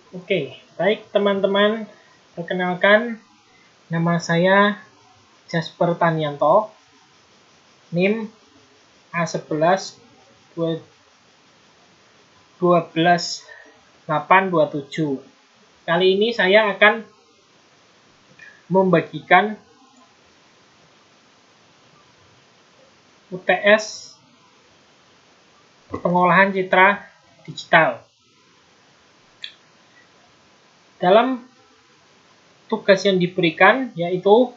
Oke, baik teman-teman, perkenalkan nama saya Jasper Tanyanto, NIM A11 12827. Kali ini saya akan membagikan UTS pengolahan citra digital. Dalam tugas yang diberikan yaitu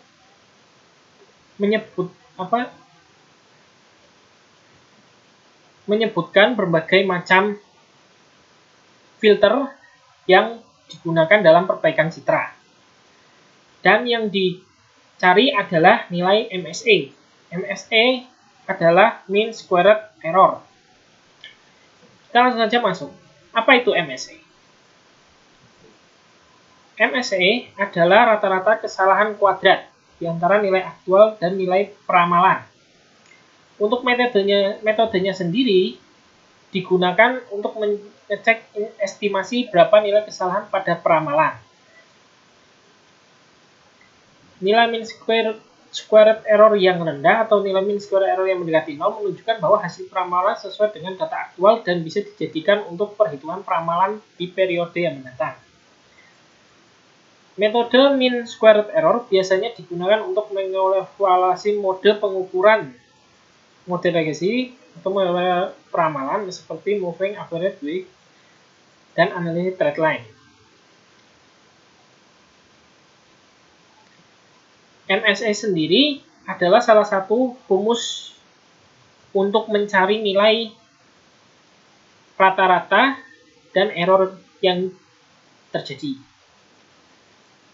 menyebutkan berbagai macam filter yang digunakan dalam perbaikan citra. Dan yang dicari adalah nilai MSE. MSE adalah mean squared error. Kita langsung saja masuk. Apa itu MSE? MSE adalah rata-rata kesalahan kuadrat di antara nilai aktual dan nilai peramalan. Untuk metodenya sendiri digunakan untuk mengecek estimasi berapa nilai kesalahan pada peramalan. Nilai mean squared error yang rendah atau nilai mean squared error yang mendekati 0 menunjukkan bahwa hasil peramalan sesuai dengan data aktual dan bisa dijadikan untuk perhitungan peramalan di periode yang mendatang. Metode mean squared error biasanya digunakan untuk mengevaluasi mode pengukuran mode regresi atau mode peramalan seperti moving average weight dan analisis trendline. MSE sendiri adalah salah satu rumus untuk mencari nilai rata-rata dan error yang terjadi.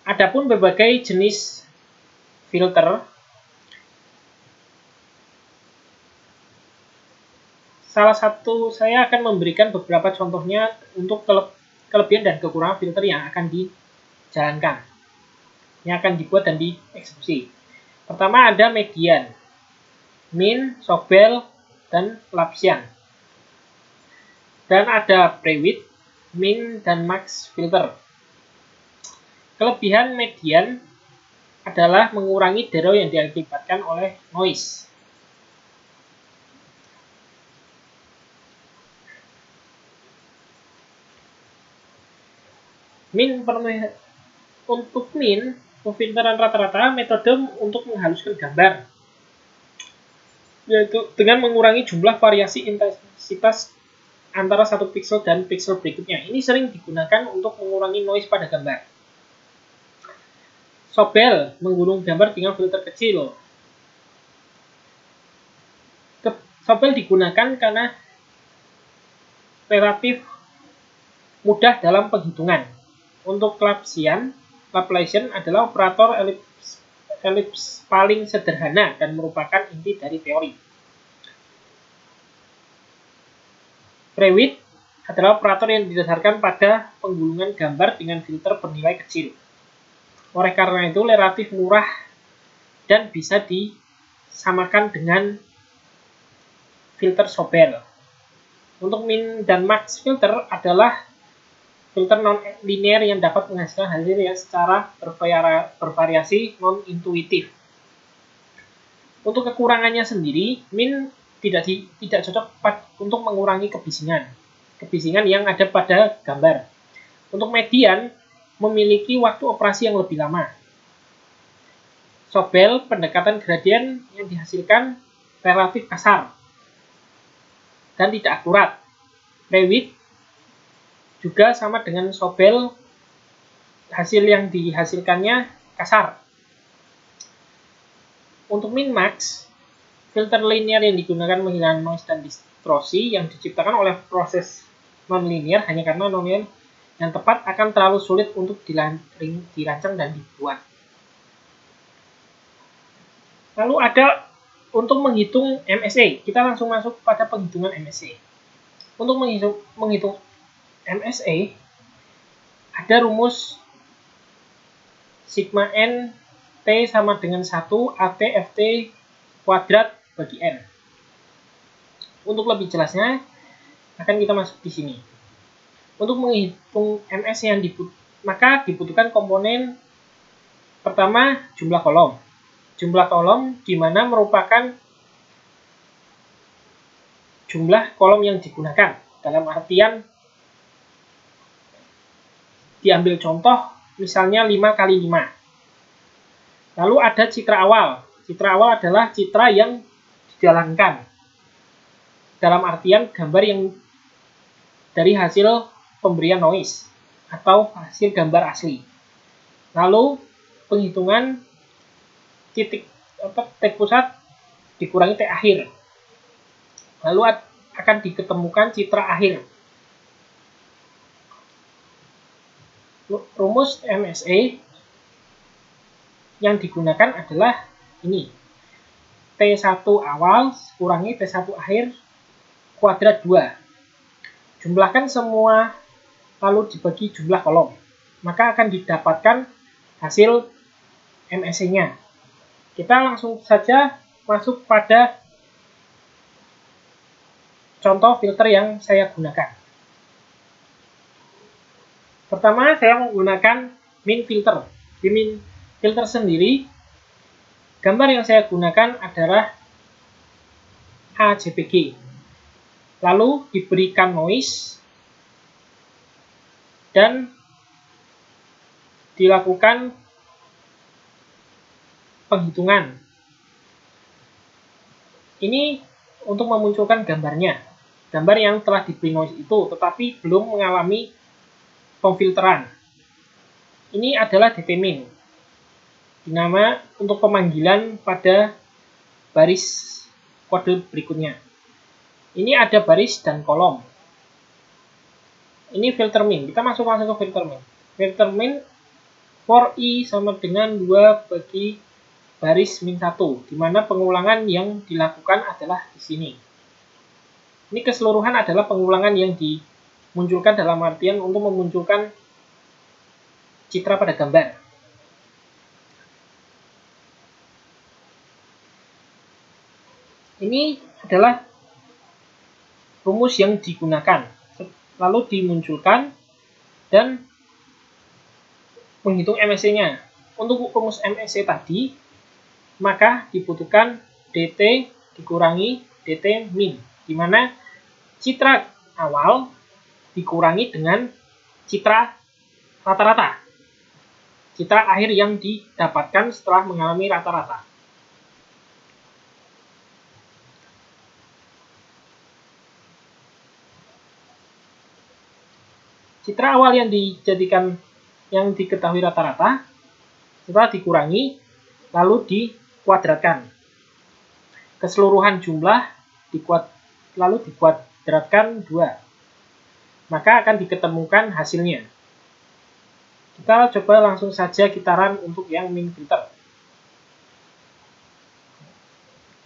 Adapun berbagai jenis filter, salah satu saya akan memberikan beberapa contohnya untuk kelebihan dan kekurangan filter yang akan dijalankan, yang akan dibuat dan dieksekusi. Pertama ada median, min, Sobel, dan Laplacian. Dan ada pre-width, min, dan max filter. Kelebihan median adalah mengurangi derau yang diakibatkan oleh noise. Untuk min, pemfilteran rata-rata metode untuk menghaluskan gambar, yaitu dengan mengurangi jumlah variasi intensitas antara satu pixel dan pixel berikutnya. Ini sering digunakan untuk mengurangi noise pada gambar. Sobel, menggunung gambar dengan filter kecil. Sobel digunakan karena relatif mudah dalam penghitungan. Untuk Laplacian adalah operator elips paling sederhana dan merupakan inti dari teori. Pre-width adalah operator yang didasarkan pada penggulungan gambar dengan filter bernilai kecil. Oleh karena itu relatif murah dan bisa disamakan dengan filter Sobel. Untuk min dan max filter adalah filter non-linear yang dapat menghasilkan hasil yang secara bervariasi non-intuitif. Untuk kekurangannya sendiri, min tidak cocok untuk mengurangi kebisingan yang ada pada gambar. Untuk median, memiliki waktu operasi yang lebih lama. Sobel, pendekatan gradien yang dihasilkan relatif kasar dan tidak akurat. Pre-width juga sama dengan Sobel, hasil yang dihasilkannya kasar. Untuk min-max, filter linear yang digunakan menghilangkan noise dan distorsi yang diciptakan oleh proses non-linear hanya karena non-linear yang tepat akan terlalu sulit untuk dirancang dan dibuat. Lalu ada untuk menghitung MSE. Kita langsung masuk pada penghitungan MSE. Untuk menghitung MSE, ada rumus sigma n T sama dengan 1 AT FT kuadrat bagi N. Untuk lebih jelasnya, akan kita masuk di sini. Untuk menghitung MS yang maka dibutuhkan komponen pertama jumlah kolom. Jumlah kolom di mana merupakan jumlah kolom yang digunakan. Dalam artian diambil contoh misalnya 5 kali 5. Lalu ada citra awal. Citra awal adalah citra yang dijalankan. Dalam artian gambar yang dari hasil pemberian noise atau hasil gambar asli. Lalu penghitungan T pusat dikurangi T akhir. Lalu akan diketemukan citra akhir. Rumus MSE yang digunakan adalah ini. T1 awal kurangi T1 akhir kuadrat 2. Jumlahkan semua lalu dibagi jumlah kolom. Maka akan didapatkan hasil MSE-nya. Kita langsung saja masuk pada contoh filter yang saya gunakan. Pertama, saya menggunakan min filter. Di min filter sendiri, gambar yang saya gunakan adalah HJPG. Lalu diberikan noise dan dilakukan penghitungan. Ini untuk memunculkan gambarnya. Gambar yang telah diberi noise itu, tetapi belum mengalami pemfilteran. Ini adalah DT-min. Dinama untuk pemanggilan pada baris kode berikutnya. Ini ada baris dan kolom. Ini filter min. Kita masuk langsung ke filter min. Filter min for I sama dengan 2 bagi baris min 1, di mana pengulangan yang dilakukan adalah di sini. Ini keseluruhan adalah pengulangan yang dimunculkan dalam artian untuk memunculkan citra pada gambar. Ini adalah rumus yang digunakan, lalu dimunculkan dan menghitung MSE-nya. Untuk rumus MSE tadi, maka dibutuhkan DT dikurangi DT min, di mana citra awal dikurangi dengan citra rata-rata. Citra akhir yang didapatkan setelah mengalami rata-rata. Citra awal yang diketahui rata-rata, setelah dikurangi, lalu dikuadratkan. Keseluruhan jumlah lalu dikuadratkan 2. Maka akan diketemukan hasilnya. Kita coba langsung saja kita run untuk yang min filter.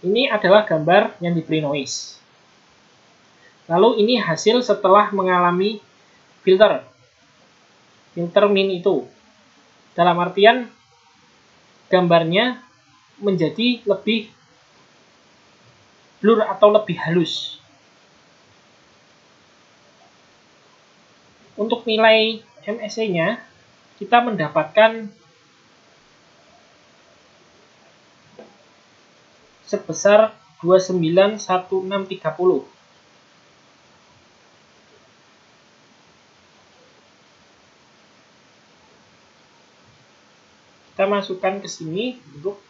Ini adalah gambar yang diberi noise. Lalu ini hasil setelah mengalami filter min itu. Dalam artian gambarnya menjadi lebih blur atau lebih halus. Untuk nilai MSE-nya kita mendapatkan sebesar 291630. Kita masukkan ke sini untuk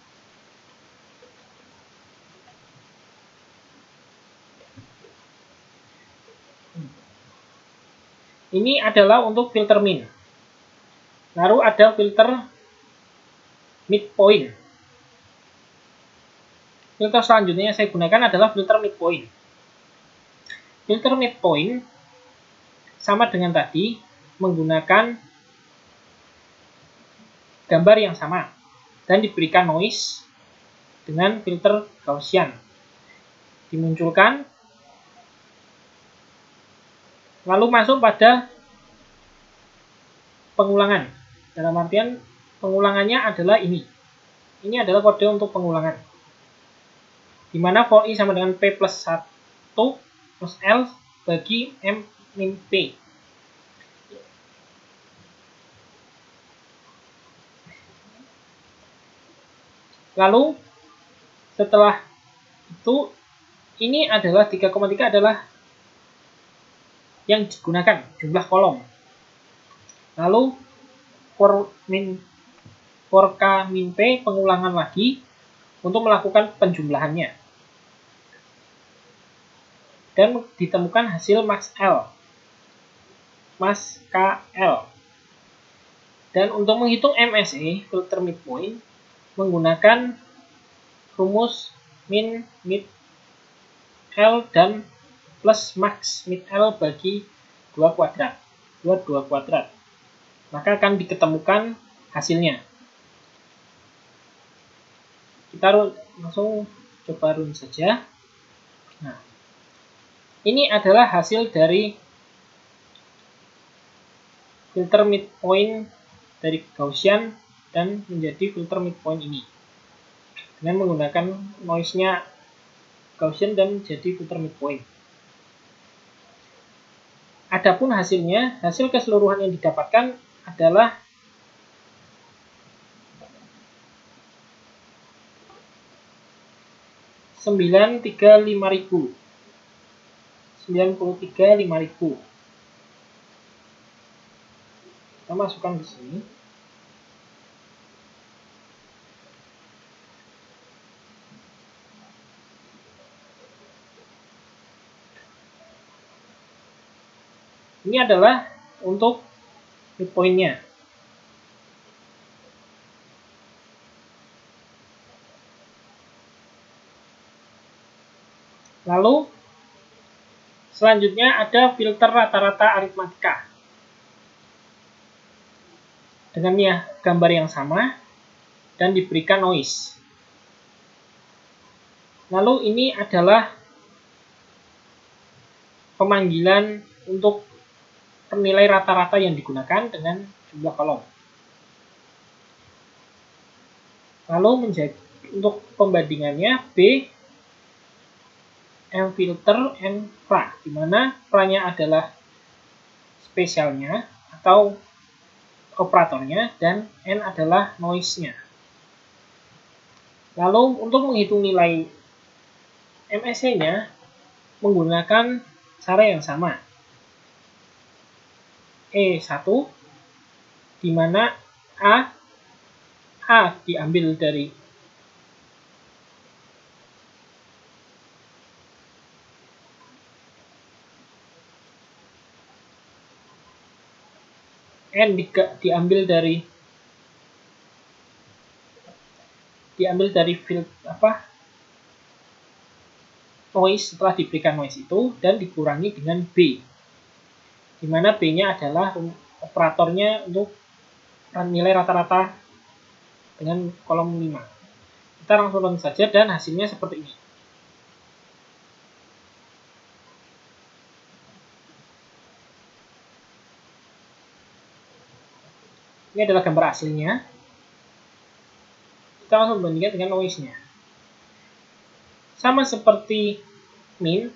ini adalah untuk filter min. Lalu ada filter midpoint. Filter selanjutnya yang saya gunakan adalah filter midpoint. Filter midpoint sama dengan tadi, menggunakan gambar yang sama dan diberikan noise dengan filter Gaussian. Dimunculkan, lalu masuk pada pengulangan. Dalam artian pengulangannya adalah ini. Ini adalah kode untuk pengulangan. Di mana for I sama dengan P plus 1 plus L bagi M min P. Lalu setelah itu, ini adalah 3,3 adalah yang digunakan jumlah kolom. Lalu for K min P pengulangan lagi untuk melakukan penjumlahannya. Dan ditemukan hasil max L. Max KL. Dan untuk menghitung MSE, filter midpoint, menggunakan rumus min mid L dan plus max mid L bagi 2 kuadrat. 2 kuadrat. Maka akan diketemukan hasilnya. Kita langsung coba run saja. Nah, ini adalah hasil dari filter midpoint dari Gaussian dan menjadi filter midpoint ini. Dengan menggunakan noise-nya Gaussian dan jadi filter midpoint. Adapun hasilnya, hasil keseluruhan yang didapatkan adalah $93.500. Kita masukkan di sini. Ini adalah untuk midpoint-nya. Lalu selanjutnya ada filter rata-rata aritmatika. Dengan ya gambar yang sama dan diberikan noise. Lalu ini adalah pemanggilan untuk nilai rata-rata yang digunakan dengan jumlah kolom. Lalu untuk pembandingannya B M filter N fra, di mana fra-nya adalah spesialnya atau operatornya dan N adalah noise-nya. Lalu untuk menghitung nilai MSE-nya menggunakan cara yang sama. E1 di mana A diambil dari N diambil dari field noise setelah diberikan noise itu dan dikurangi dengan B, di mana B-nya adalah operatornya untuk nilai rata-rata dengan kolom 5. Kita langsung run saja dan hasilnya seperti ini. Ini adalah gambar aslinya. Kita langsung bandingkan dengan noise-nya. Sama seperti min,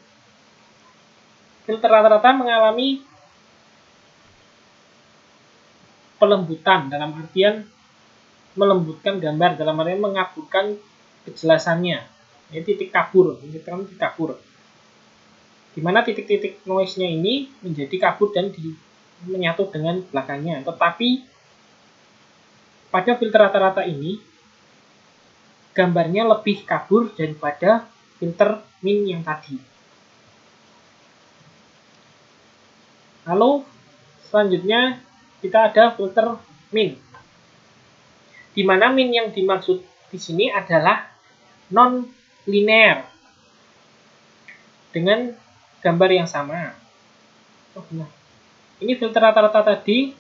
filter rata-rata mengalami pelembutan dalam artian melembutkan gambar, dalam artian mengaburkan kejelasannya. Ini titik kabur, di mana titik-titik noise-nya ini menjadi kabur dan menyatu dengan belakangnya. Tetapi pada filter rata-rata ini gambarnya lebih kabur daripada filter min yang tadi. Lalu selanjutnya kita ada filter min, di mana min yang dimaksud di sini adalah non-linear dengan gambar yang sama. Ini filter rata-rata tadi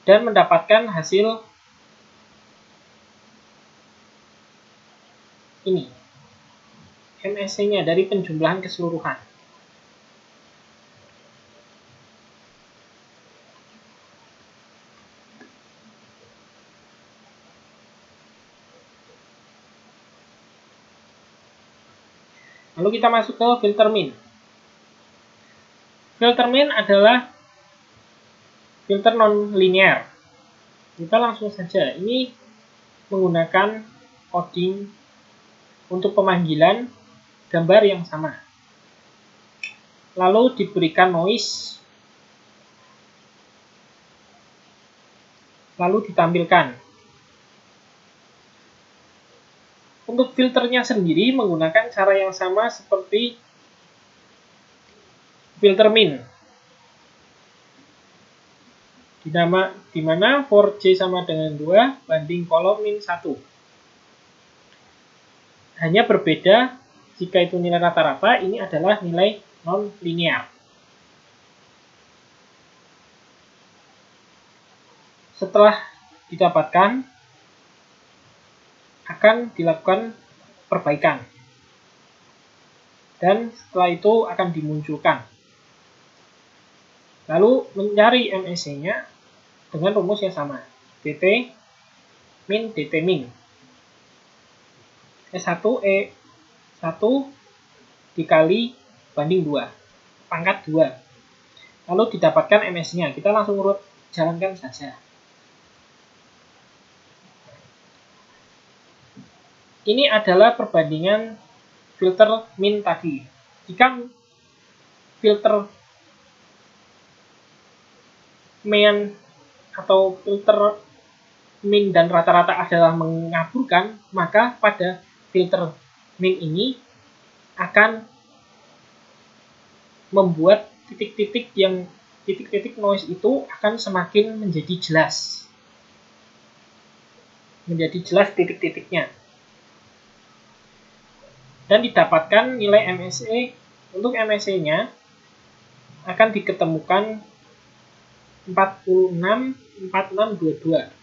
dan mendapatkan hasil ini, MSE-nya dari penjumlahan keseluruhan. Lalu kita masuk ke filter min. Filter min adalah filter non-linear. Kita langsung saja, ini menggunakan coding untuk pemanggilan gambar yang sama. Lalu diberikan noise, lalu ditampilkan. Untuk filternya sendiri menggunakan cara yang sama seperti filter min, di mana for J sama dengan 2 banding kolom min 1. Hanya berbeda jika itu nilai rata-rata, ini adalah nilai non-linear. Setelah didapatkan, akan dilakukan perbaikan. Dan setelah itu akan dimunculkan. Lalu mencari MSE-nya dengan rumus yang sama. dt min dt min. E1 E1 dikali banding 2. Pangkat 2. Lalu didapatkan MS-nya. Kita langsung urut jalankan saja. Ini adalah perbandingan filter min tadi. Jika filter min atau filter min dan rata-rata adalah mengaburkan, maka pada filter min ini akan membuat titik-titik noise itu akan semakin menjadi jelas. Menjadi jelas titik-titiknya. Dan didapatkan nilai MSE. Untuk MSE-nya akan diketemukan 46,4622.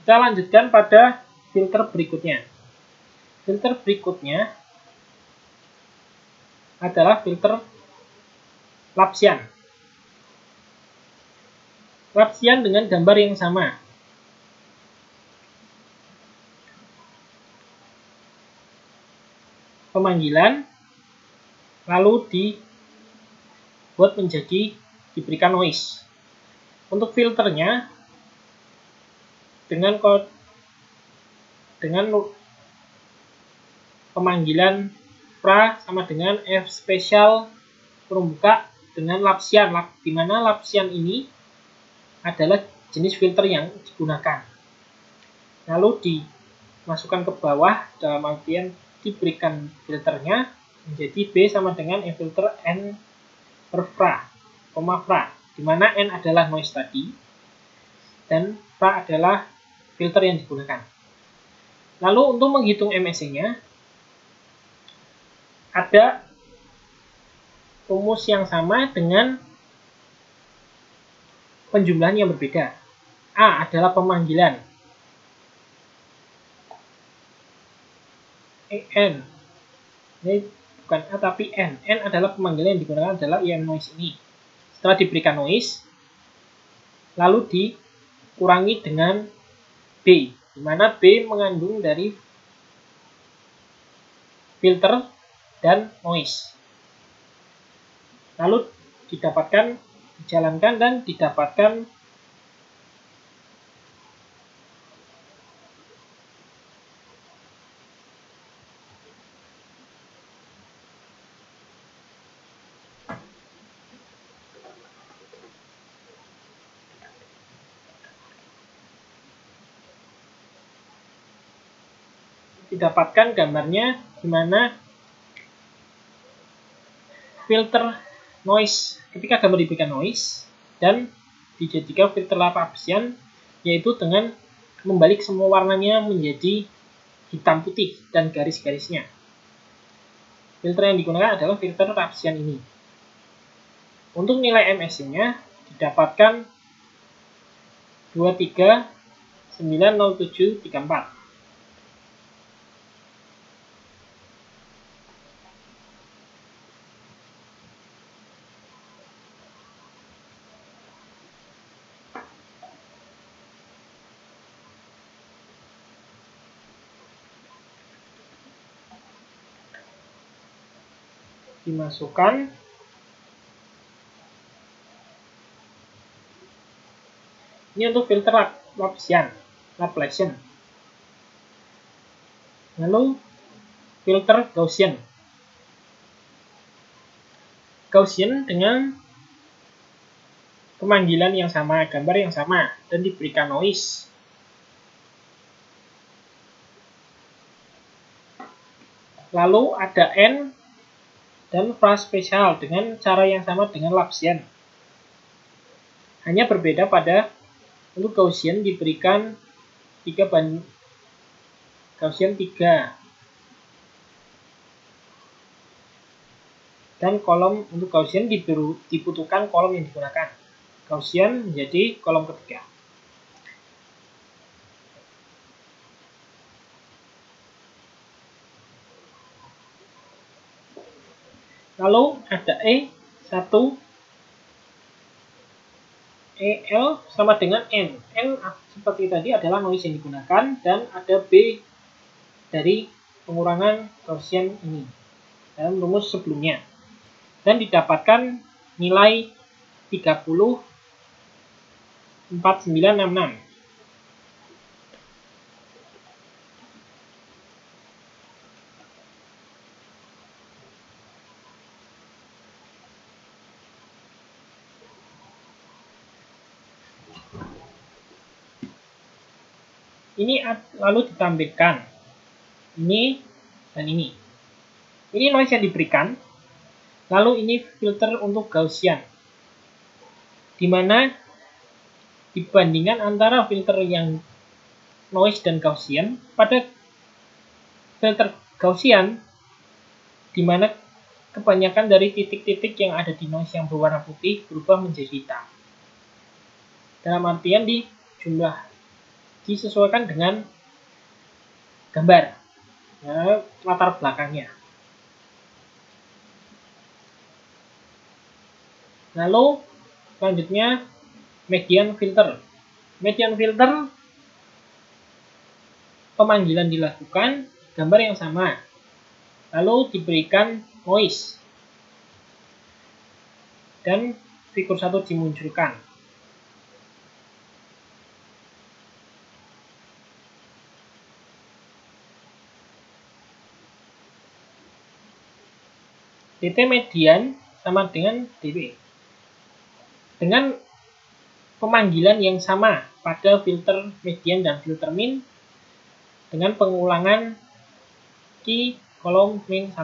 Kita lanjutkan pada filter berikutnya. Filter berikutnya adalah filter Lapsian. Lapsian dengan gambar yang sama. Pemanggilan lalu dibuat menjadi diberikan noise. Untuk filternya dengan pemanggilan pra sama dengan F spesial kurung buka dengan Lapsian, di mana Lapsian ini adalah jenis filter yang digunakan. Lalu dimasukkan ke bawah dalam artian diberikan filternya menjadi B sama dengan E filter N per fra, fra, di mana N adalah noise tadi dan fra adalah filter yang digunakan. Lalu untuk menghitung MSE-nya ada rumus yang sama dengan penjumlahan yang berbeda. A adalah pemanggilan, N ini bukan A tapi N. N adalah pemanggilan yang digunakan adalah IM noise ini. Setelah diberikan noise, lalu dikurangi dengan B, di mana B mengandung dari filter dan noise. Lalu dijalankan dan didapatkan gambarnya di mana filter noise, ketika gambar diberikan noise dan dijadikan filter Lapsian, yaitu dengan membalik semua warnanya menjadi hitam putih dan garis-garisnya. Filter yang digunakan adalah filter Lapsian ini. Untuk nilai MSE-nya didapatkan 23,90734. dimasukkan. Ini untuk filter Laplacian. Lalu filter Gaussian. Gaussian dengan pemanggilan yang sama, gambar yang sama, dan diberikan noise. Lalu ada N dan phase spesial dengan cara yang sama dengan Laplacian. Hanya berbeda pada untuk Gaussian diberikan Gaussian 3 dan kolom untuk Gaussian dibutuhkan kolom yang digunakan. Gaussian menjadi kolom ketiga. Lalu ada E1 EL sama dengan N. N seperti tadi adalah noise yang digunakan, dan ada B dari pengurangan Gaussian ini dalam rumus sebelumnya. Dan didapatkan nilai 30,4966. Ini lalu ditampilkan ini dan ini. Ini noise yang diberikan. Lalu ini filter untuk Gaussian, di mana dibandingkan antara filter yang noise dan Gaussian, pada filter Gaussian, di mana kebanyakan dari titik-titik yang ada di noise yang berwarna putih berubah menjadi hitam. Dalam artian disesuaikan dengan gambar, latar belakangnya. Lalu selanjutnya median filter. Median filter pemanggilan dilakukan, gambar yang sama, lalu diberikan noise dan figur 1 dimunculkan. dt median sama dengan dp. Dengan pemanggilan yang sama pada filter median dan filter min, dengan pengulangan di kolom min 1.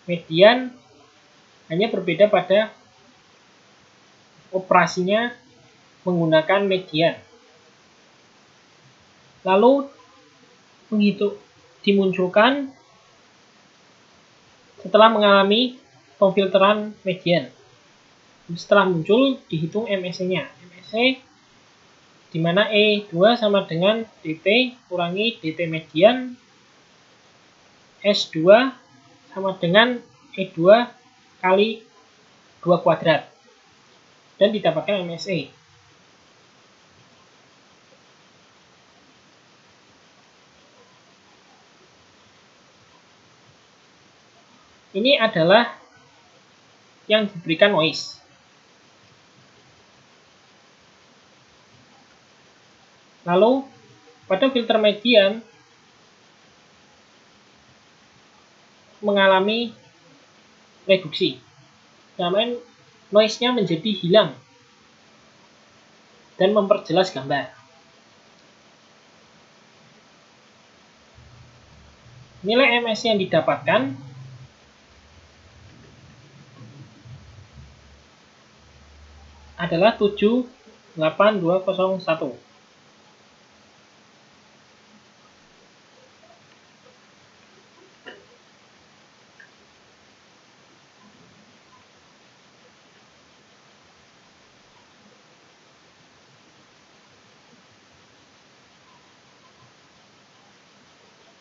Median hanya berbeda pada operasinya menggunakan median. Lalu dimunculkan setelah mengalami pemfilteran median. Setelah muncul, dihitung MSE-nya. MSE di mana E2 sama dengan dt kurangi dt median, S2 sama dengan E2 kali 2 kuadrat, dan didapatkan MSE. Ini adalah yang diberikan noise. Lalu pada filter median mengalami reduksi, namun noise-nya menjadi hilang dan memperjelas gambar. Nilai MS yang didapatkan adalah 78201.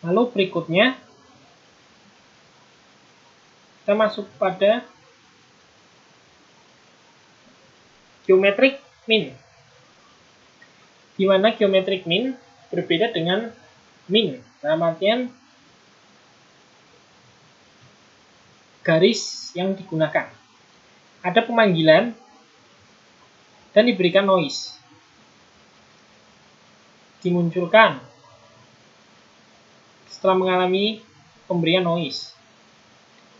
Lalu berikutnya kita masuk pada geometric mean, di mana geometric mean berbeda dengan mean, dalam artian garis yang digunakan. Ada pemanggilan dan diberikan noise. Dimunculkan setelah mengalami pemberian noise.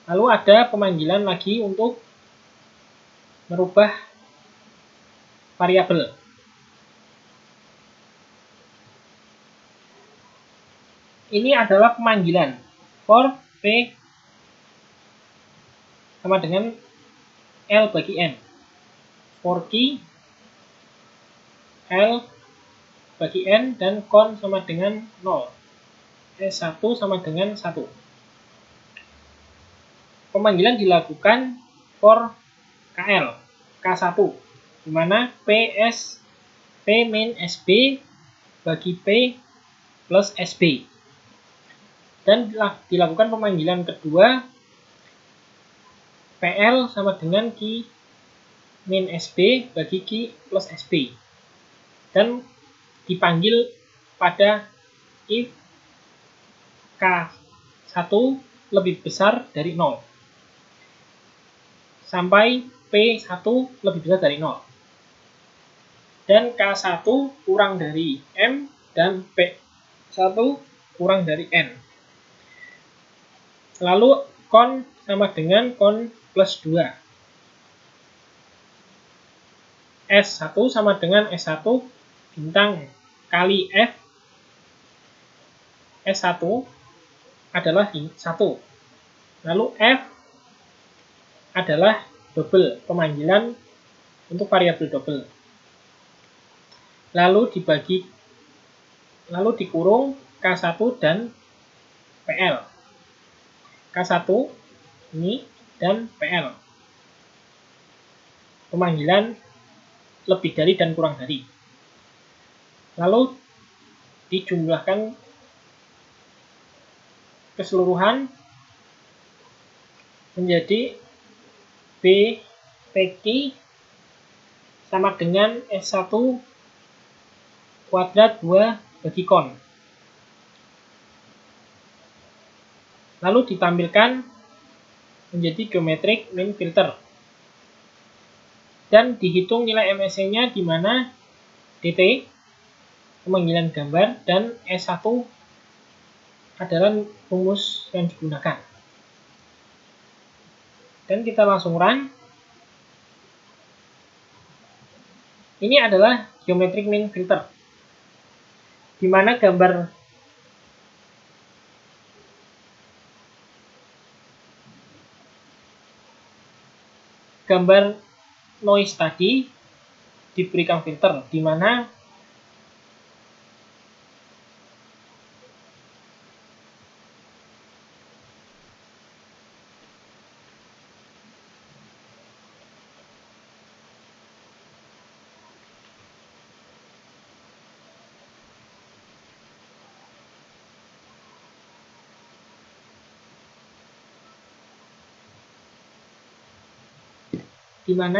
Lalu ada pemanggilan lagi untuk merubah variabel. Ini adalah pemanggilan for P sama dengan L bagi N. For key L bagi N dan con sama dengan 0. S1 sama dengan 1. Pemanggilan dilakukan for KL K1 di mana PS P min SB bagi P plus SB. Dan dilakukan pemanggilan kedua PL sama dengan Q min SB bagi Q plus SB. Dan dipanggil pada if K1 lebih besar dari 0 sampai P1 lebih besar dari 0 dan K1 kurang dari M dan P1 kurang dari N. Lalu con sama dengan con plus 2. S1 sama dengan S1 bintang kali F. S1 adalah 1. Lalu F adalah double, pemanggilan untuk variabel double. Lalu dikurung K1 dan PL. K1 ini dan PL. Pemanggilan lebih dari dan kurang dari. Lalu dijumlahkan keseluruhan menjadi B PQ sama dengan S1 kuadrat 2 bagi con. Lalu ditampilkan menjadi geometric mean filter. Dan dihitung nilai MSE-nya di mana DT, pemanggilan gambar, dan S1 adalah rumus yang digunakan. Dan kita langsung run. Ini adalah geometric mean filter, di mana gambar noise tadi diberikan filter, di mana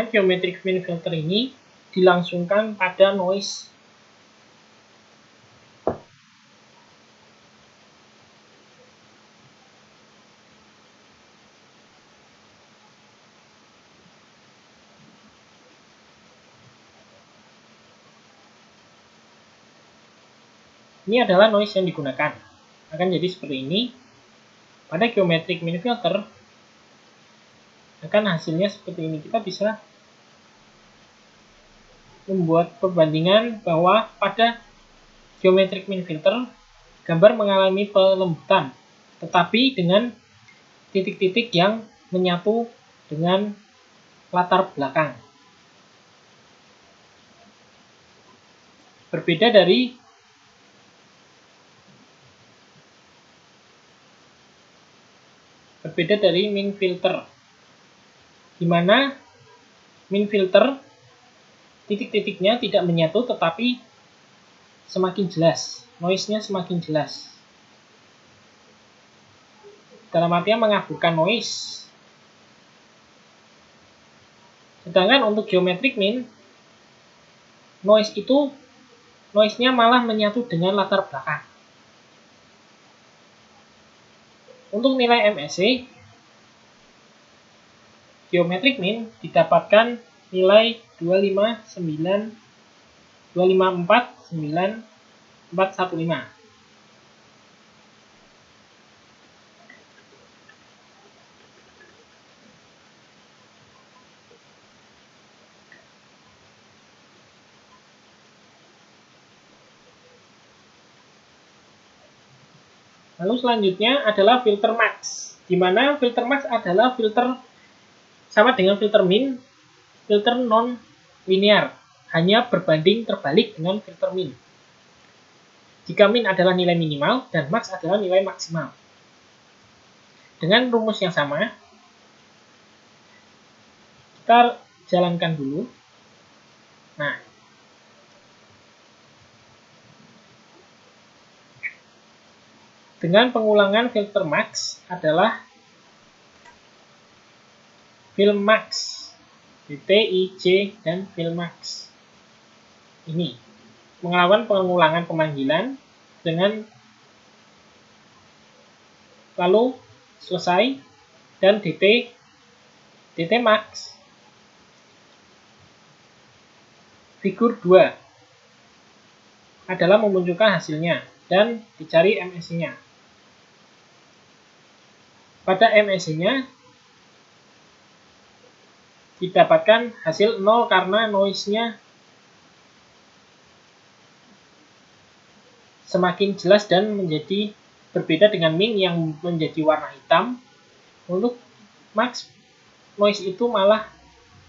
geometric mean filter ini dilangsungkan pada noise. Ini adalah noise yang digunakan. Akan jadi seperti ini. Pada geometric mean filter akan hasilnya seperti ini. Kita bisa membuat perbandingan bahwa pada geometric mean filter gambar mengalami pelembutan, tetapi dengan titik-titik yang menyatu dengan latar belakang. Berbeda dari mean filter, di mana mean filter titik-titiknya tidak menyatu tetapi semakin jelas, noise-nya semakin jelas. Dalam artian mengaburkan noise. Sedangkan untuk geometric mean, noise-nya malah menyatu dengan latar belakang. Untuk nilai MSE geometric mean didapatkan nilai 2549415. Lalu selanjutnya adalah filter max, di mana filter max adalah filter sama dengan filter min, filter non linear, hanya berbanding terbalik dengan filter min. Jika min adalah nilai minimal dan max adalah nilai maksimal. Dengan rumus yang sama, kita jalankan dulu. Nah, dengan pengulangan filter max adalah film max, TIJ dan film max. Ini melakukan pengulangan pemanggilan dengan lalu selesai dan DT max. Figur 2 adalah memunculkan hasilnya dan dicari MSE-nya. Pada MSE-nya didapatkan hasil 0 karena noise-nya semakin jelas dan menjadi berbeda dengan min yang menjadi warna hitam. Untuk max, noise itu malah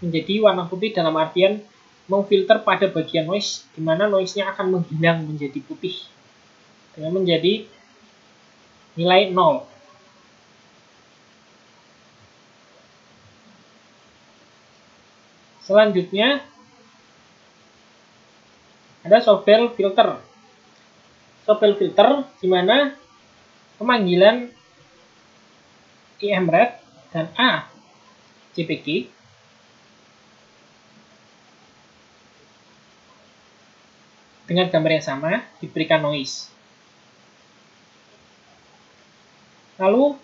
menjadi warna putih dalam artian memfilter pada bagian noise, di mana noise-nya akan menghilang menjadi putih dengan menjadi nilai 0. Selanjutnya ada Sobel filter. Sobel filter di mana pemanggilan IMRED dan ACPG dengan gambar yang sama diberikan noise. Lalu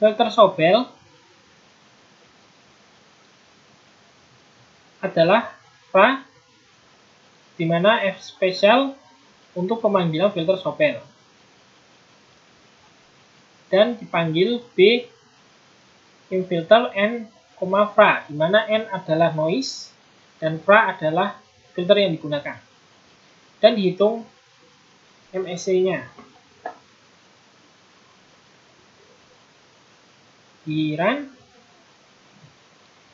filter Sobel adalah FA, di mana F spesial untuk pemanggilan filter Sobel, dan dipanggil B filter N, FRA, di mana N adalah noise dan FRA adalah filter yang digunakan, dan dihitung MSE-nya. Di run.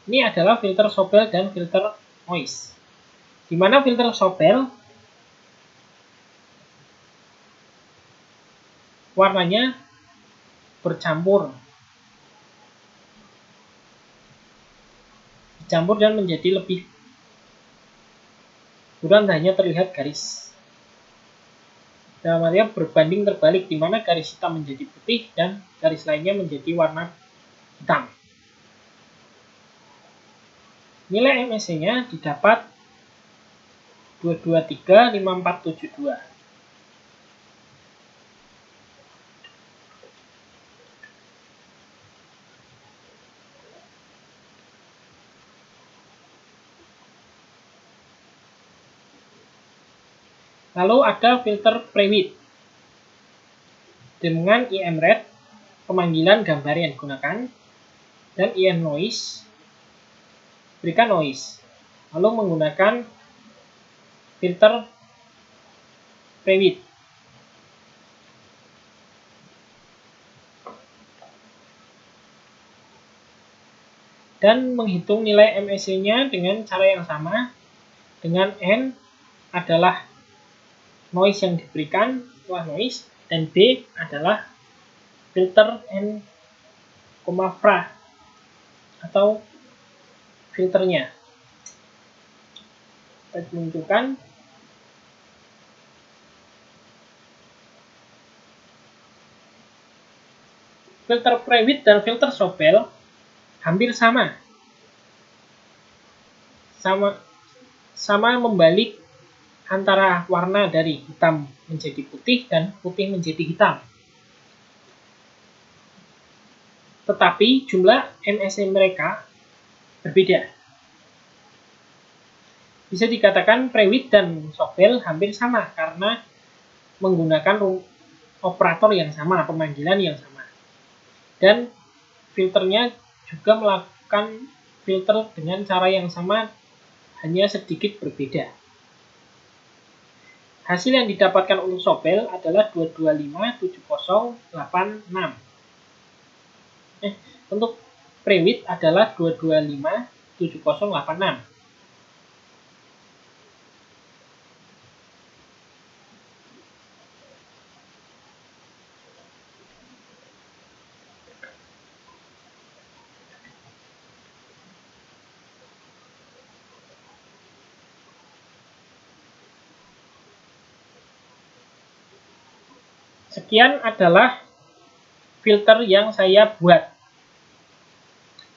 Ini adalah filter Sobel dan filter noise. Di mana filter Sobel warnanya bercampur dan menjadi lebih buram, hanya terlihat garis. Dalam artian berbanding terbalik, di mana garis hitam menjadi putih dan garis lainnya menjadi warna hitam. Nilai MSE-nya didapat 2235472. Lalu ada filter pre-width dengan IMRED, pemanggilan gambar yang digunakan, dan IM noise, berikan noise. Lalu menggunakan filter pre-width. Dan menghitung nilai MSE-nya dengan cara yang sama, dengan N adalah noise yang diberikan setelah noise, dan B adalah filter N, FRA atau filternya. Kita menunjukkan filter pre-width dan filter Sobel hampir sama membalik antara warna dari hitam menjadi putih dan putih menjadi hitam. tetapi jumlah MSE mereka berbeda. Bisa dikatakan Prewitt dan Sobel hampir sama karena menggunakan operator yang sama, pemanggilan yang sama. Dan filternya juga melakukan filter dengan cara yang sama, hanya sedikit berbeda. Hasil yang didapatkan untuk Sobel adalah 2257086. Untuk Prewitt adalah 2257086. Sekian adalah filter yang saya buat.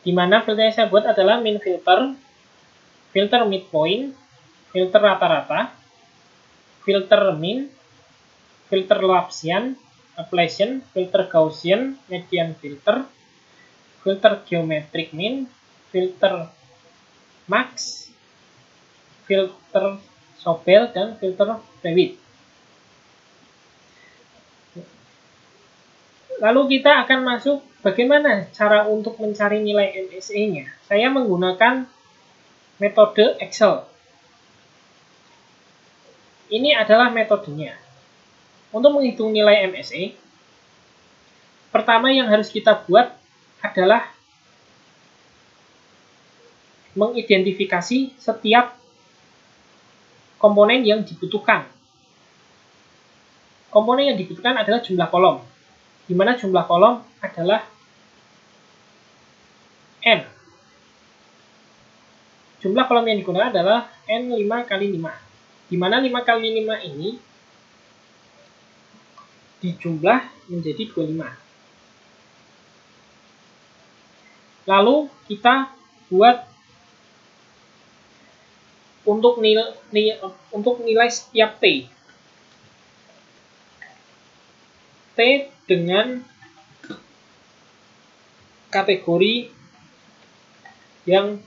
Di mana filter yang saya buat adalah min filter, filter midpoint, filter rata-rata, filter min, filter Laplacian, filter Gaussian, median filter, filter geometric min, filter max, filter Sobel, dan filter Prewitt. Lalu kita akan masuk bagaimana cara untuk mencari nilai MSE-nya. Saya menggunakan metode Excel. Ini adalah metodenya. Untuk menghitung nilai MSE, pertama yang harus kita buat adalah mengidentifikasi setiap komponen yang dibutuhkan. Komponen yang dibutuhkan adalah jumlah kolom, di mana jumlah kolom adalah N. Jumlah kolom yang digunakan adalah N 5 kali 5, di mana 5 kali 5 ini dijumlah menjadi 25. Lalu kita buat untuk nilai setiap T. T dengan kategori yang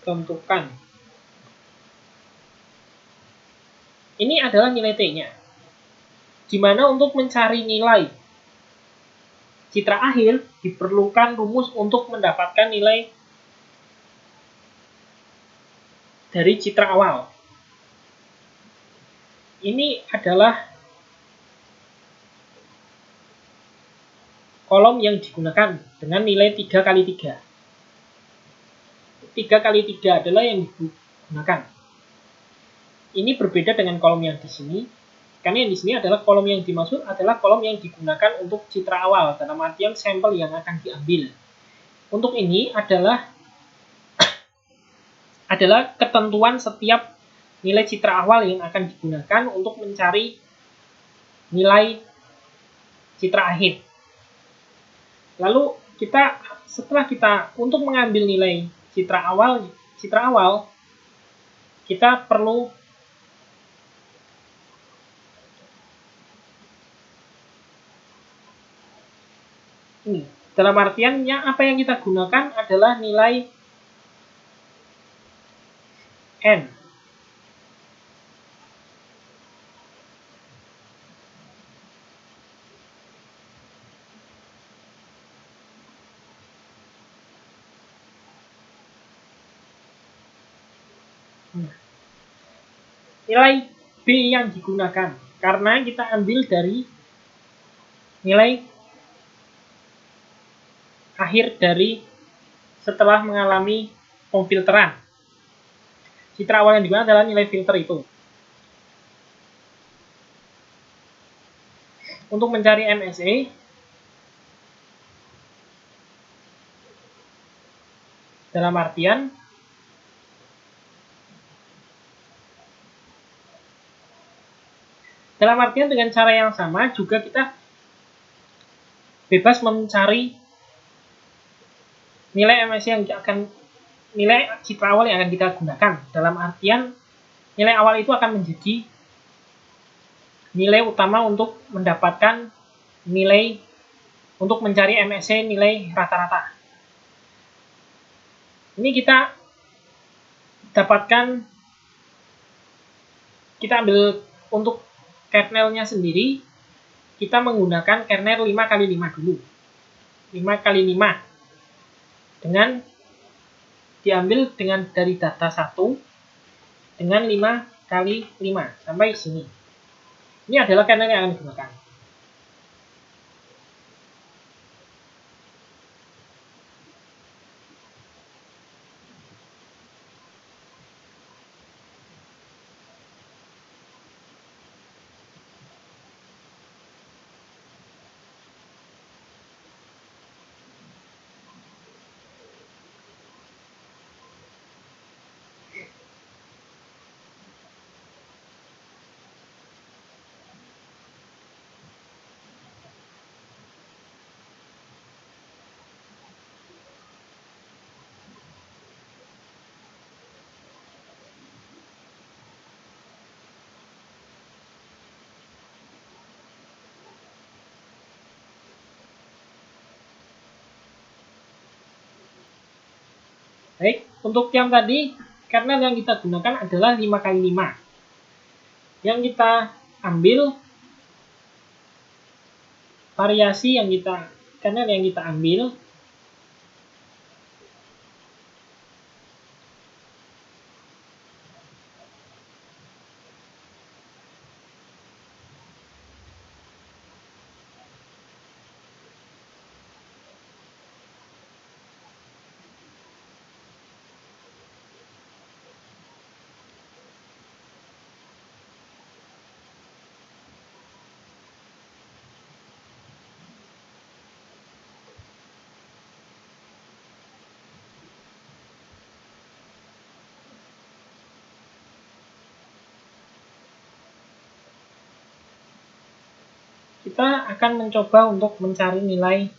ditentukan. Ini adalah nilai T-nya. Di mana untuk mencari nilai citra akhir diperlukan rumus untuk mendapatkan nilai dari citra awal. Ini adalah kolom yang digunakan dengan nilai 3 kali 3. 3 kali 3 adalah yang digunakan. Ini berbeda dengan kolom yang di sini, karena yang di sini adalah kolom yang dimaksud adalah kolom yang digunakan untuk citra awal, dalam artian sampel yang akan diambil. Untuk ini adalah ketentuan setiap nilai citra awal yang akan digunakan untuk mencari nilai citra akhir. Lalu setelah kita untuk mengambil nilai citra awal, kita perlu ini. Dalam artiannya apa yang kita gunakan adalah nilai N. Nilai B yang digunakan karena kita ambil dari nilai akhir dari setelah mengalami pemfilteran. Citra awal yang digunakan adalah nilai filter itu. Untuk mencari MSE, dalam artian dengan cara yang sama juga kita bebas mencari nilai MSE yang nilai citra awal yang akan kita gunakan. Dalam artian nilai awal itu akan menjadi nilai utama untuk mendapatkan nilai untuk mencari MSE nilai rata-rata. Ini kita dapatkan, kita ambil untuk kernelnya sendiri, kita menggunakan kernel 5x5 dulu. 5x5 dengan diambil dengan dari data 1 dengan 5x5 sampai sini. Ini adalah kernel yang akan digunakan. Baik, untuk yang tadi, kernel yang kita gunakan adalah 5x5. Yang kita ambil, variasi yang kernel yang kita ambil, kita akan mencoba untuk mencari nilai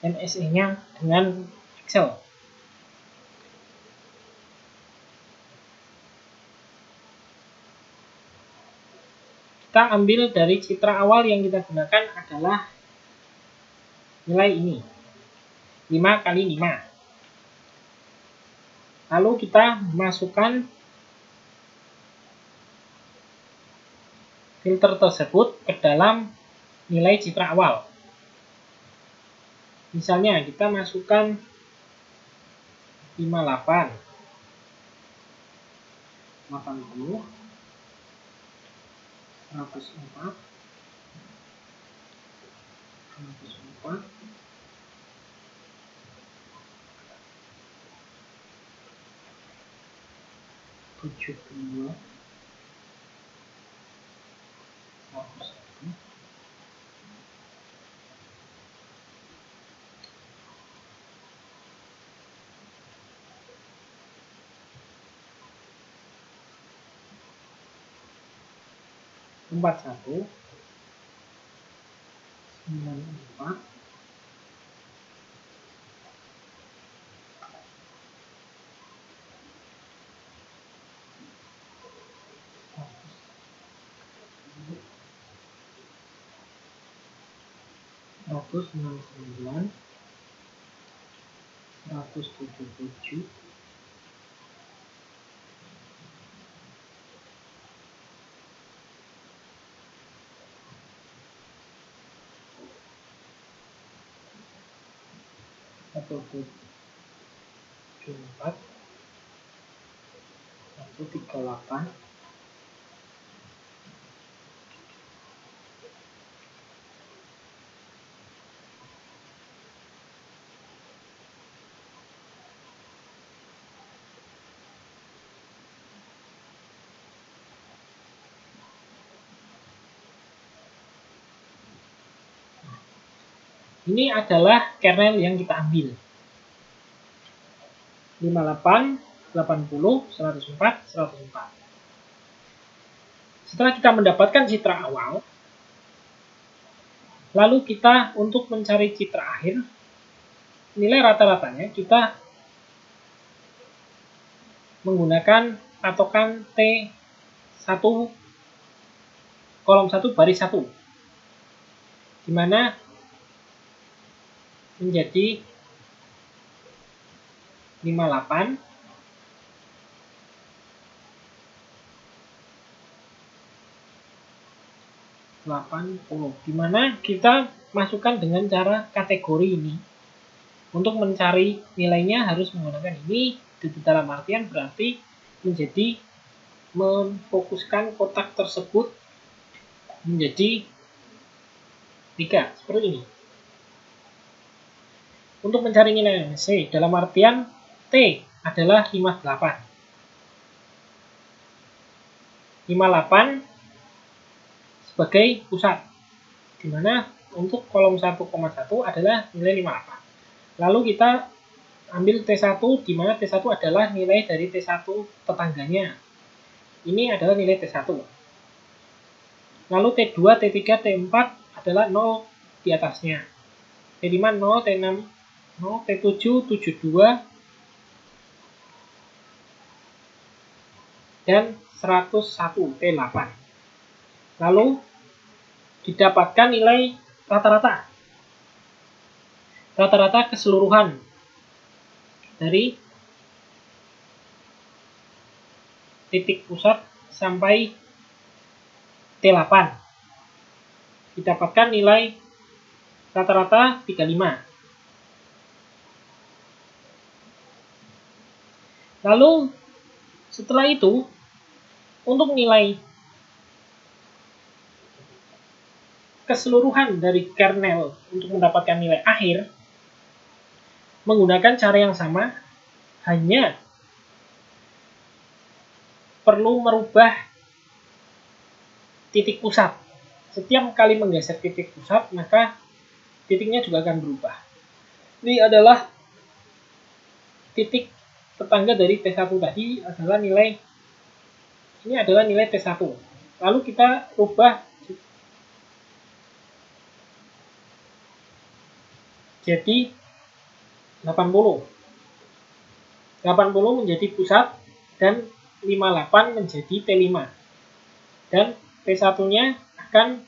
MSE-nya dengan Excel. Kita ambil dari citra awal yang kita gunakan adalah nilai ini, 5x5. Lalu kita masukkan filter tersebut ke dalam nilai citra awal. Misalnya kita masukkan 58, 80, 104, 104, 72, 101, 41, 94, 199, 177, 174, 138, ini adalah kernel yang kita ambil. 58, 80, 104, 104. Setelah kita mendapatkan citra awal, lalu kita untuk mencari citra akhir, nilai rata-ratanya kita menggunakan patokan T1 kolom 1 baris 1. di mana menjadi 58, 80, di mana kita masukkan dengan cara kategori ini. Untuk mencari nilainya harus menggunakan ini, dalam artian berarti menjadi memfokuskan kotak tersebut menjadi 3, seperti ini. Untuk mencari nilai C, dalam artian T adalah 58. 58 sebagai pusat, di mana untuk kolom 1,1 adalah nilai 58. Lalu kita ambil T1, di mana T1 adalah nilai dari T1 tetangganya. Ini adalah nilai T1. Lalu T2, T3, T4 adalah 0 di atasnya. T5, 0, T6, 0, T7, 72, dan 101, T8. Lalu didapatkan nilai rata-rata. Rata-rata keseluruhan dari titik pusat sampai T8. Didapatkan nilai rata-rata 35. Lalu setelah itu, untuk nilai keseluruhan dari kernel untuk mendapatkan nilai akhir, menggunakan cara yang sama, hanya perlu merubah titik pusat. Setiap kali menggeser titik pusat, maka titiknya juga akan berubah. Ini adalah titik tetangga dari T1 tadi adalah nilai, ini adalah nilai T1. Lalu kita rubah jadi 80. 80 menjadi pusat dan 58 menjadi T5. Dan T1-nya akan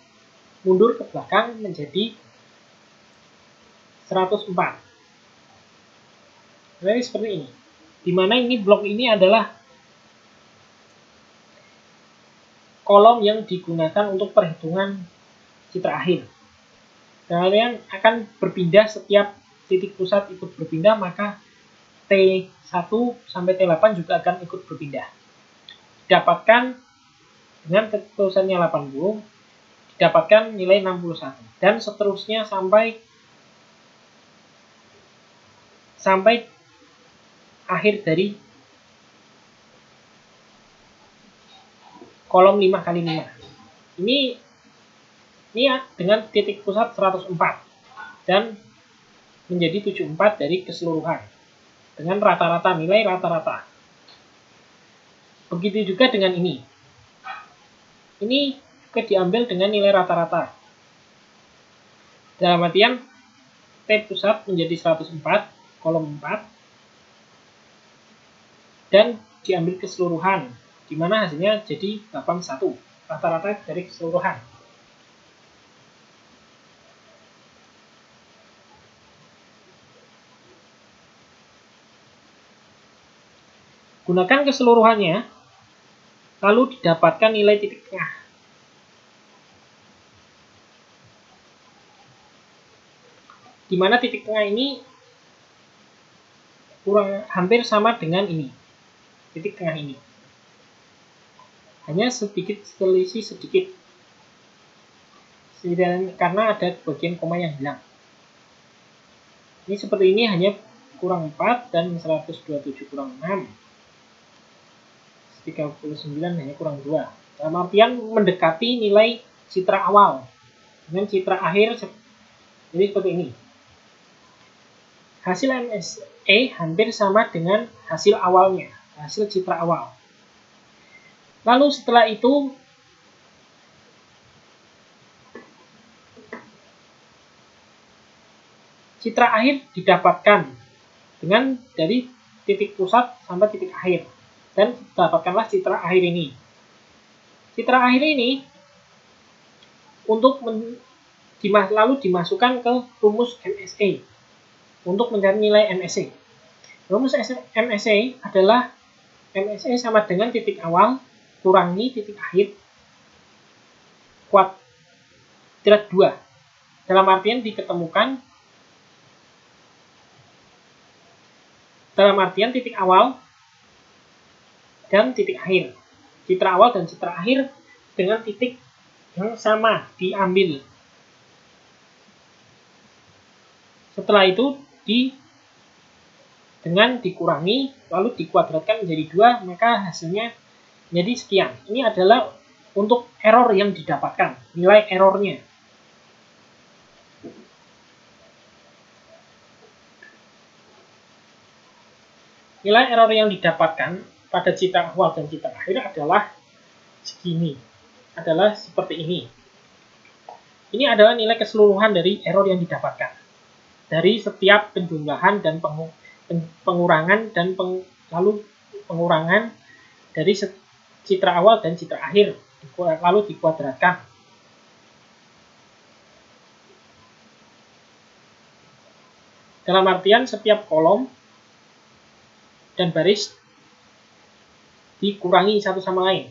mundur ke belakang menjadi 104. Jadi seperti ini. Dimana ini blok ini adalah kolom yang digunakan untuk perhitungan citra akhir. Kalian akan berpindah setiap titik pusat ikut berpindah, maka T1 sampai T8 juga akan ikut berpindah. Didapatkan dengan terusannya 80, didapatkan nilai 61, dan seterusnya sampai akhir dari kolom 5x5. Ini ya dengan titik pusat 104 dan menjadi 74 dari keseluruhan dengan rata-rata, nilai rata-rata. Begitu juga dengan ini. Ini juga diambil dengan nilai rata-rata. Dalam artian T pusat menjadi 104, kolom 4, dan diambil keseluruhan, di mana hasilnya jadi 81, rata-rata dari keseluruhan. Gunakan keseluruhannya, lalu didapatkan nilai titik tengah. Di mana titik tengah ini hampir sama dengan ini. Titik tengah ini. Hanya sedikit selisih sedikit. Karena ada bagian koma yang hilang. Ini seperti ini hanya kurang 4 dan 127 kurang 6. 39 hanya kurang 2. Dalam artian mendekati nilai citra awal dengan citra akhir. Jadi seperti ini. Hasil MSE hampir sama dengan hasil awalnya, hasil citra awal. Lalu setelah itu citra akhir didapatkan dengan dari titik pusat sampai titik akhir. Dan dapatkanlah citra akhir ini. Citra akhir ini untuk lalu dimasukkan ke rumus MSE untuk mencari nilai MSE. Rumus MSE adalah MSE sama dengan titik awal kurangi titik akhir kuadrat 2. Dalam artian titik awal dan titik akhir. Citra awal dan citra akhir dengan titik yang sama diambil. Setelah itu dengan dikurangi lalu dikuadratkan menjadi 2, maka hasilnya menjadi sekian. Ini adalah untuk error yang didapatkan, nilai errornya. Nilai error yang didapatkan pada citra awal dan citra akhir adalah segini, adalah seperti ini. Ini adalah nilai keseluruhan dari error yang didapatkan dari setiap penjumlahan dan pengurangan dan lalu pengurangan dari citra awal dan citra akhir lalu dikuadratkan. Dalam artian setiap kolom dan baris dikurangi satu sama lain.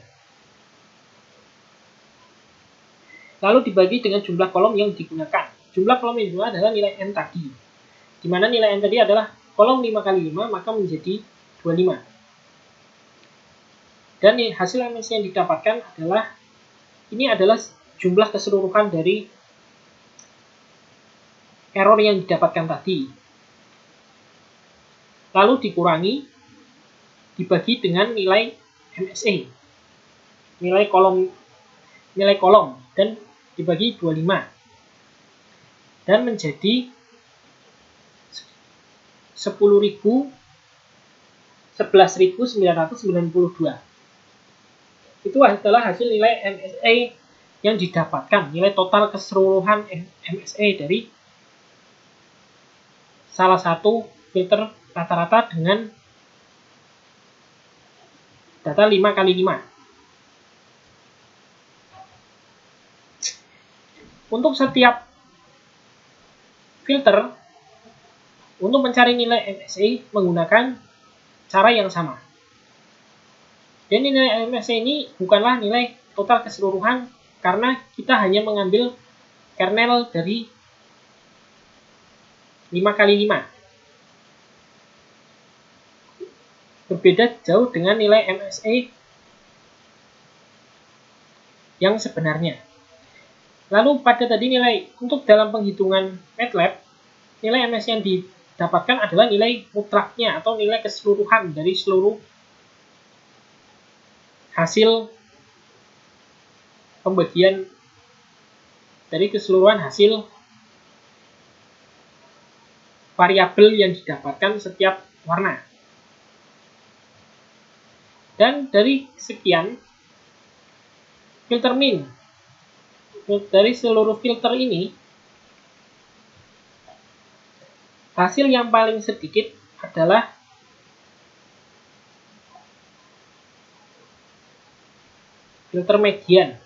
Lalu dibagi dengan jumlah kolom yang digunakan. Jumlah kolom yang digunakan adalah nilai N tadi. Di mana nilai N tadi adalah kolom 5 kali 5, maka menjadi 25. Dan hasil MSE yang didapatkan adalah, ini adalah jumlah keseluruhan dari error yang didapatkan tadi. Lalu dikurangi, dibagi dengan nilai MSE. Nilai kolom dan dibagi 25. Dan menjadi 11.992. Itu adalah hasil nilai MSE yang didapatkan, nilai total keseluruhan MSE dari salah satu filter rata-rata dengan data 5 kali 5. Untuk setiap filter, untuk mencari nilai MSE menggunakan cara yang sama. Dan nilai MSE ini bukanlah nilai total keseluruhan karena kita hanya mengambil kernel dari 5 kali 5. Berbeda jauh dengan nilai MSE yang sebenarnya. Lalu pada tadi nilai untuk dalam penghitungan MATLAB, nilai MSE yang didapatkan adalah nilai mutlaknya atau nilai keseluruhan dari seluruh hasil pembagian dari keseluruhan hasil variabel yang didapatkan setiap warna. Dan dari sekian filter min, dari seluruh filter ini, hasil yang paling sedikit adalah filter median.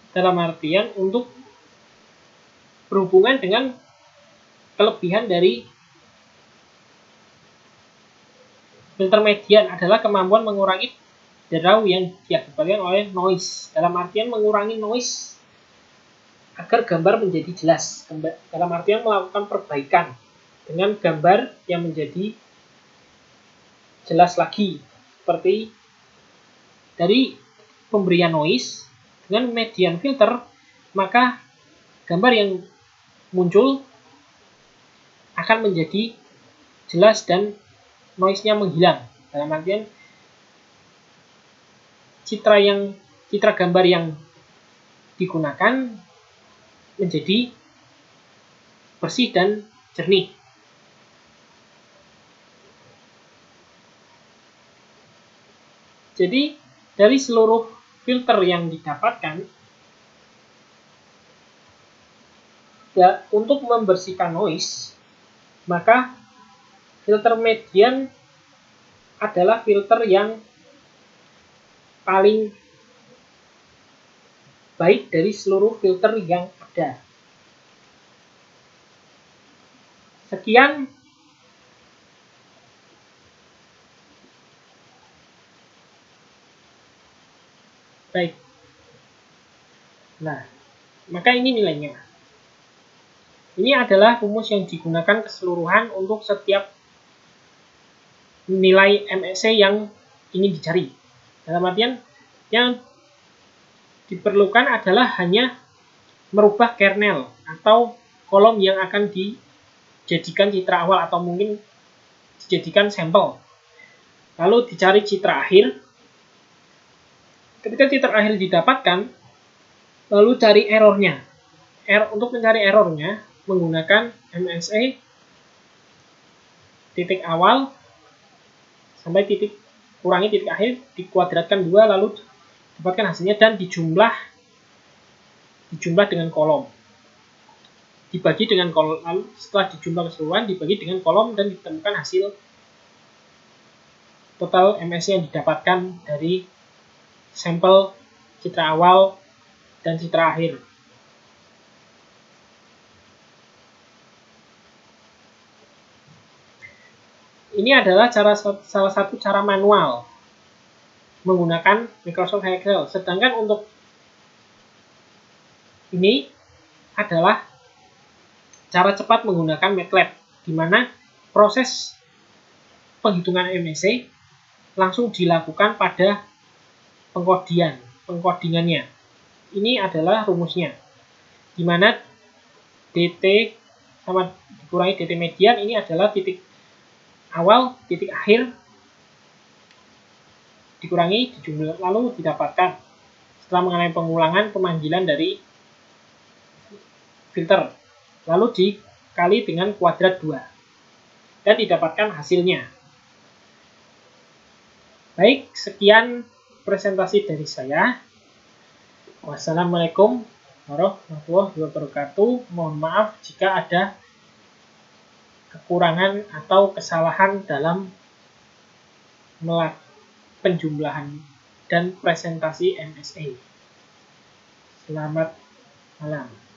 Dalam artian untuk berhubungan dengan kelebihan dari filter median adalah kemampuan mengurangi derau yang diakibatkan oleh noise. Dalam artian mengurangi noise agar gambar menjadi jelas. Dalam artian melakukan perbaikan dengan gambar yang menjadi jelas lagi. Seperti dari pemberian noise dengan median filter, maka gambar yang muncul akan menjadi jelas dan noise-nya menghilang. Dalam artian citra gambar yang digunakan menjadi bersih dan jernih. Jadi dari seluruh filter yang didapatkan, ketiga, untuk membersihkan noise, maka filter median adalah filter yang paling baik dari seluruh filter yang ada. Sekian. Baik. Nah, maka ini nilainya. Ini adalah rumus yang digunakan keseluruhan untuk setiap nilai MSE yang ingin dicari. Dalam artian, yang diperlukan adalah hanya merubah kernel atau kolom yang akan dijadikan citra awal atau mungkin dijadikan sampel. Lalu dicari citra akhir. Ketika citra akhir didapatkan, lalu cari errornya. Untuk mencari errornya menggunakan MSE titik awal sampai titik kurangi titik akhir dikuadratkan 2 lalu dapatkan hasilnya dan dijumlah dengan kolom. Dibagi dengan kolom, lalu setelah dijumlah keseluruhan dibagi dengan kolom dan ditemukan hasil total MSE yang didapatkan dari sampel citra awal dan citra akhir. Ini adalah salah satu cara manual menggunakan Microsoft Excel. Sedangkan untuk ini adalah cara cepat menggunakan MATLAB, di mana proses penghitungan MSE langsung dilakukan pada pengkodingannya. Ini adalah rumusnya, di mana DT sama dikurangi DT median ini adalah titik awal, titik akhir dikurangi, dijumlah, lalu didapatkan setelah mengalami pengulangan pemanggilan dari filter, lalu dikali dengan kuadrat 2 dan didapatkan hasilnya. Baik, sekian presentasi dari saya. Wassalamualaikum warahmatullahi wabarakatuh. Mohon maaf jika ada kekurangan atau kesalahan dalam penjumlahan dan presentasi MSE. Selamat malam.